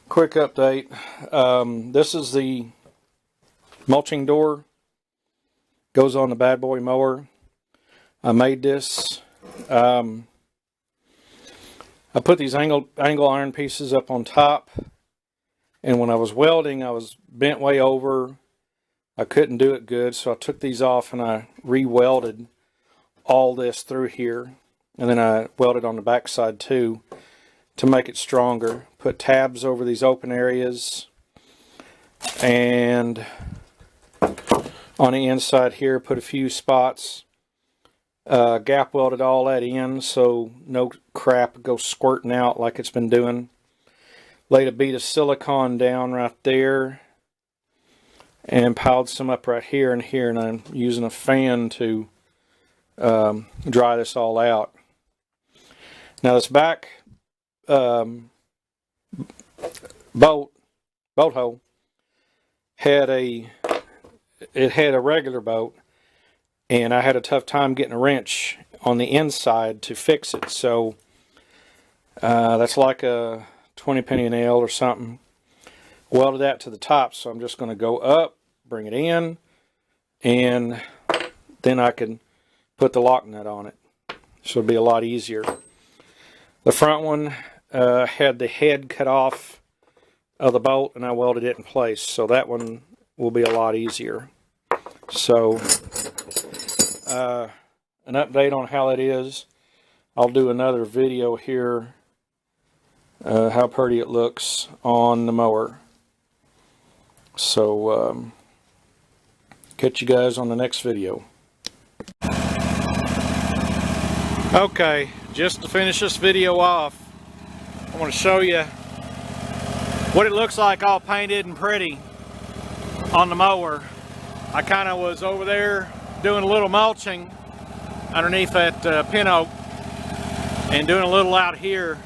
Quick update. This is the mulching door. Goes on the bad boy mower. I made this. I put these angle iron pieces up on top, and when I was welding, I was bent way over. I couldn't do it good, so I took these off and I re-welded all this through here, and then I welded on the back side too to make it stronger. Put tabs over these open areas, and on the inside here put a few spots. Gap welded all that in so no crap goes squirting out like it's been doing. Laid a bead of silicone down right there and piled some up right here and here, and I'm using a fan to dry this all out. Now this back bolt hole had a regular bolt, and I had a tough time getting a wrench on the inside to fix it. So that's like a 20-penny nail or something. Welded that to the top, so I'm just going to go up, bring it in, and then I can put the lock nut on it. So it'll be a lot easier. The front one had the head cut off of the bolt, and I welded it in place, so that one will be a lot easier. So an update on how it is. I'll do another video here how pretty it looks on the mower. So catch you guys on the next video. Okay, just to finish this video off, I want to show you what it looks like all painted and pretty on the mower. I kind of was over there doing a little mulching underneath that pin oak, and doing a little out here.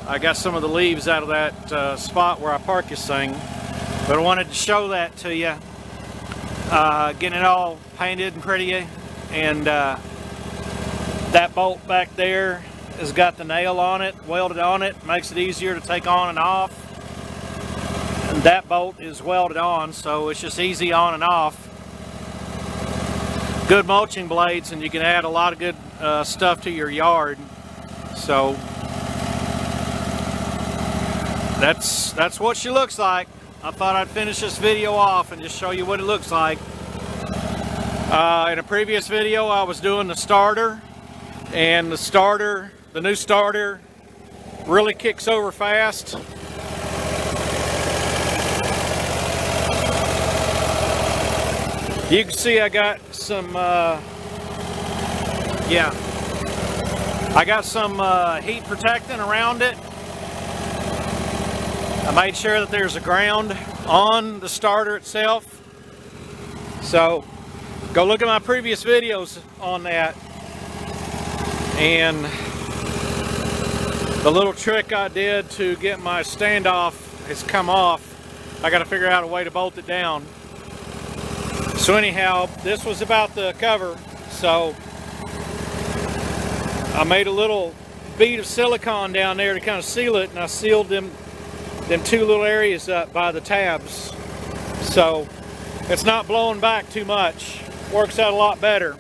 I got some of the leaves out of that spot where I park this thing, but I wanted to show that to you. Getting it all painted and pretty, and that bolt back there has got the nail on it, welded on it, makes it easier to take on and off. And that bolt is welded on, so it's just easy on and off. Good mulching blades, and you can add a lot of good stuff to your yard. So that's what she looks like. I thought I'd finish this video off and just show you what it looks like. In a previous video I was doing the starter, and the new starter really kicks over fast. You can see I got some I got some heat protectant around it. I made sure that there's a ground on the starter itself. So go look at my previous videos on that. And the little trick I did to get my standoff has come off. I got to figure out a way to bolt it down. So anyhow, this was about the cover. So I made a little bead of silicone down there to kind of seal it, and I sealed them two little areas up by the tabs, so it's not blowing back too much. Works out a lot better.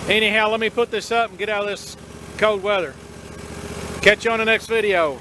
Anyhow, let me put this up and get out of this cold weather. Catch you on the next video.